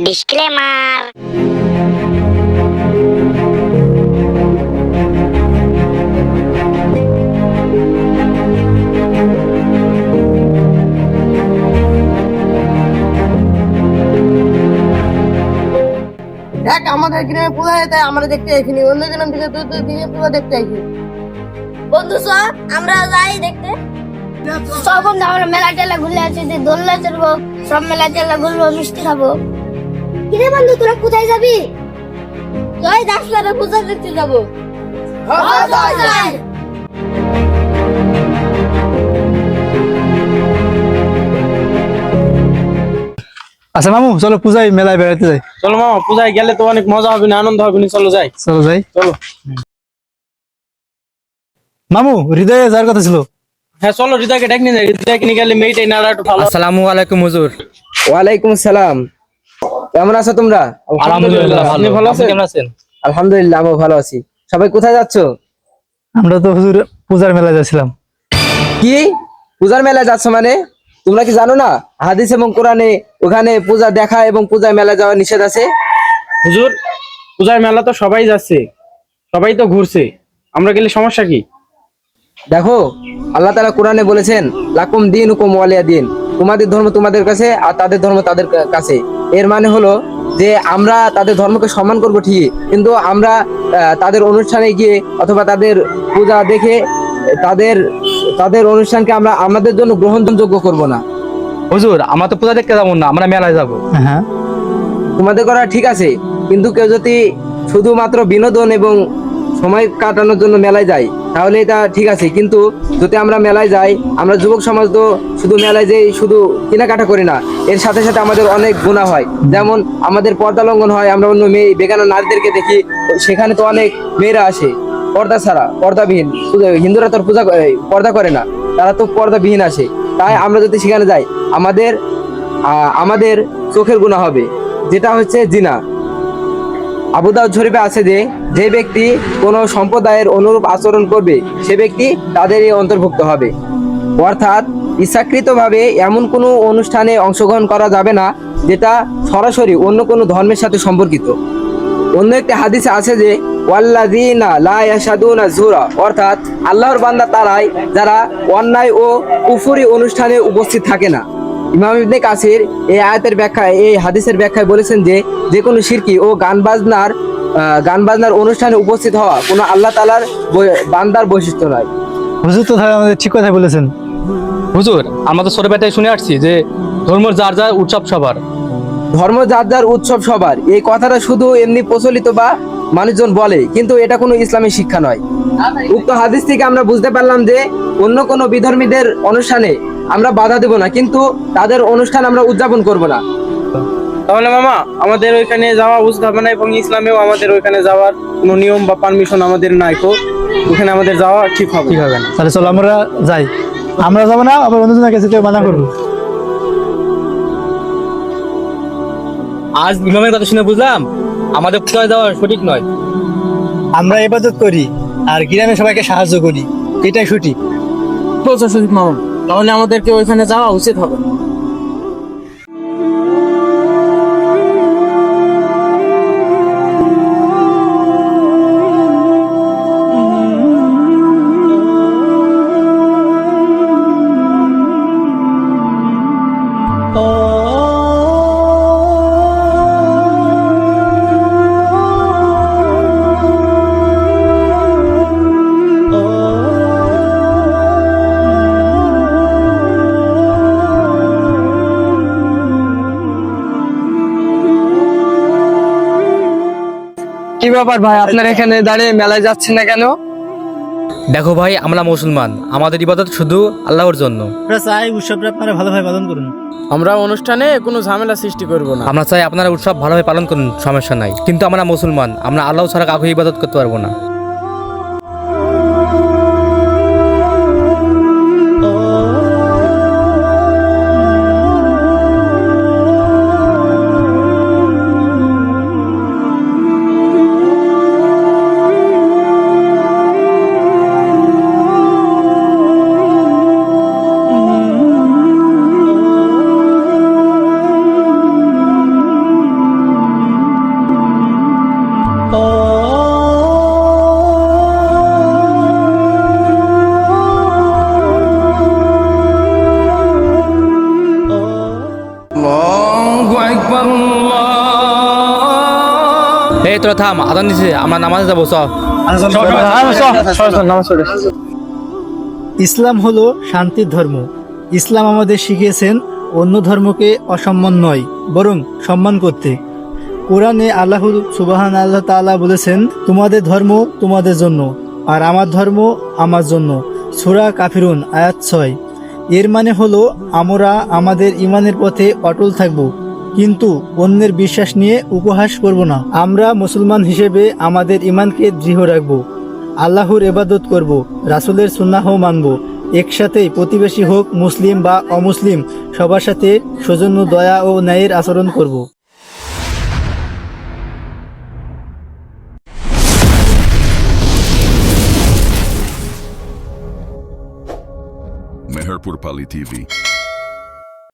Disclaimer. দেখ আমাদের গ্রামে পূজা হয় তাই আমরা দেখতে আইখিনি, অন্য গ্রাম থেকে তুই দিনে পূজা দেখতে আইছি। বন্ধু চল আমরা যাই দেখতে। সব বন্ধু আমরা মেলা টেলা ঘুরে আসি, যে দোলনা চড়বো, সব মেলা টেলা ঘুরবো, মিষ্টি খাবো। কিরে বন্ধু তোরা কোথায় যাবি? জয় দাসলারে পূজা দেখতে যাবো। যাই। আচ্ছা মামু, চলো পূজায় মেলায় বেড়াতে যাই। চলো মামা, পূজায় গেলে তো অনেক মজা হবে না, আনন্দ হবে না, চলো যাই। চলো যাই। চলো। মামু, হৃদয়ে যার কথা ছিল। হ্যাঁ চলো, হৃদয়কে ডেকে নিয়ে যাই। হৃদয়কে নিয়ে গেলে মেয়েটাই নাড়া একটু ভালো। আসসালামু আলাইকুম হুজুর। ওয়ালাইকুম সালাম। কেমন আছো তোমরা? আলহামদুলিল্লাহ, আপনি ভালো আছেন? কেমন আছেন? আলহামদুলিল্লাহ, আমিও ভালো আছি। সবাই কোথায় যাচ্ছ? আমরা তো হুজুর পূজার মেলায় যাচ্ছিলাম। কি পূজার মেলায় যাচ্ছ মানে? তোমরা কি জানো না হাদিস এবং কোরআনে ওখানে পূজা দেখা এবং পূজার মেলায় যাওয়া নিষেধ আছে? হুজুর, পূজার মেলা তো সবাই যাচ্ছে, সবাই তো ঘুরছে, আমরা গেলে সমস্যা কি? দেখো, আল্লাহ তাআলা কোরআনে বলেছেন লাকুম দীনুকুম ওয়ালিয়া দিন, তোমাদের ধর্ম তোমাদের কাছে আর তাদের ধর্ম তাদের কাছে। এর মানে হলো যে আমরা তাদের ধর্মকে সম্মান করব ঠিকই, কিন্তু আমরা তাদের অনুষ্ঠানে গিয়ে অথবা তাদের পূজা দেখে তাদের তাদের অনুষ্ঠানকে আমরা আমাদের জন্য গ্রহণযোগ্য করব না। হুজুর, আমরা তো পূজা দেখতে যাবো না, আমরা মেলায় যাবো। হ্যাঁ, তোমাদের করা ঠিক আছে, কিন্তু কেউ যদি শুধুমাত্র বিনোদন এবং সময় কাটানোর জন্য মেলায় যায় তাহলে এটা ঠিক আছে, কিন্তু যদি আমরা মেলায় যাই, আমরা যুবক সমাজ তো শুধু মেলায় যাই শুধু কেনাকাটা করি না, এর সাথে সাথে আমাদের অনেক গুনাহ হয়। যেমন আমাদের পর্দা লঙ্ঘন হয়, আমরা অন্য মেয়ে বেগানা নারীদেরকে দেখি, সেখানে তো অনেক মেয়েরা আসে পর্দা ছাড়া, পর্দাবিহীন। শুধু হিন্দুরা তো পর্দা করে না, তারা তো পর্দাবিহীন আসে। তাই আমরা যদি সেখানে যাই আমাদের চোখের গুনাহ হবে, যেটা হচ্ছে জিনা। আবু দাউদ শরীফে আছে যে যে ব্যক্তি কোনো সম্প্রদায়ের অনুরূপ আচরণ করবে সে ব্যক্তি তাদেরই অন্তর্ভুক্ত হবে। অর্থাৎ ইচ্ছাকৃতভাবে এমন কোনো অনুষ্ঠানে অংশগ্রহণ করা যাবে না যেটা সরাসরি অন্য কোনো ধর্মের সাথে সম্পর্কিত। অন্য একটি হাদিসে আছে যে ওয়াল্লাযিনা লা ইয়াশহাদুনা যুরা, অর্থাৎ আল্লাহর বান্দা তারাই যারা অন্যায় ও কুফরি অনুষ্ঠানে উপস্থিত থাকে না। ইমাম ইবনে কাসির এই আয়াতের ব্যাখ্যায়, এই হাদিসের ব্যাখ্যায় বলেছেন যে যে কোনো শিরকি ও গান বাজনার অনুষ্ঠানে উপস্থিত হওয়া কোনো আল্লাহ তাআলার বান্দার বৈশিষ্ট্য নয়। হুজুর তো তাহলে আমাদের ঠিক কথাই বলেছেন। হুজুর, আমরা তো ছোটবেলায় শুনে আসছি যে ধর্ম যার যার উৎসব সবার। ধর্ম যার যার উৎসব সবার, এই কথাটা শুধু এমনি প্রচলিত বা মানুষজন বলে, কিন্তু এটা কোনো ইসলামী শিক্ষা নয়। উক্ত হাদিস থেকে আমরা বুঝতে পারলাম যে অন্য কোনো বিধর্মীদের অনুষ্ঠানে আমরা বাধা দেব না, কিন্তু তাদের অনুষ্ঠান আমরা উদযাপন করব না। তাহলে মামা, আমাদের ওইখানে যাওয়া উচিত হবে না, এবং ইসলামেও আমাদের ওইখানে যাওয়ার কোনো নিয়ম বা পারমিশন আমাদের নাই, তো ওখানে আমাদের যাওয়া ঠিক হবে না। তাহলে চলো আমরা যাই। আমরা যাবো না, আবার অন্যজনের কাছে কেউ মানা করবো। আজ ইমামের কথা শুনে বুঝলাম আমাদের পূজায় যাওয়া সঠিক নয়। আমরা ইবাদত করি আর গ্রামে সবাইকে সাহায্য করি, এটাই সঠিক। বলছো সুজিত মামা, তাহলে আমাদেরকে ওইখানে যাওয়া উচিত হবে। কি ব্যাপার ভাই, আপনার এখানে দাঁড়িয়ে মেলায় যাচ্ছেন না কেন? দেখো ভাই, আমরা মুসলমান, আমাদের ইবাদত শুধু আল্লাহর জন্য। আমরা চাই উৎসবটা আপনারা ভালোভাবে পালন করুন। আমরা অনুষ্ঠানে কোনো ঝামেলা সৃষ্টি করব না। আমরা চাই আপনারা উৎসব ভালোভাবে পালন করুন, সমস্যা নাই, কিন্তু আমরা মুসলমান, আমরা আল্লাহ ছাড়া কাউকে ইবাদত করতে পারবো না। এই তোরা থাম, আদান দিছে, আমরা নামাজে যাবো, চল। ইসলাম হলো শান্তির ধর্ম। ইসলাম আমাদের শিখিয়েছেন অন্য ধর্মকে অসম্মান নয়, বরং সম্মান করতে। কোরআনে আল্লাহ সুবহানাহু তাআলা বলেছেন, তোমাদের ধর্ম তোমাদের জন্য আর আমার ধর্ম আমার জন্য। সূরা কাফিরুন আয়াত 6। এর মানে হলো আমরা আমাদের ইমানের পথে অটল থাকব, কিন্তু অন্যের বিশ্বাস নিয়ে উপহাস করব না। আমরা মুসলমান হিসেবে আমাদের ইমানকে দৃঢ় রাখব, আল্লাহর ইবাদত করব, রাসূলের সুন্নাহ মানব। একসাথেই প্রতিবেশী হোক মুসলিম বা অমুসলিম, সবার সাথে সৌজন্য, দয়া ও ন্যায়ের আচরণ করব। Meherpur Pali TV.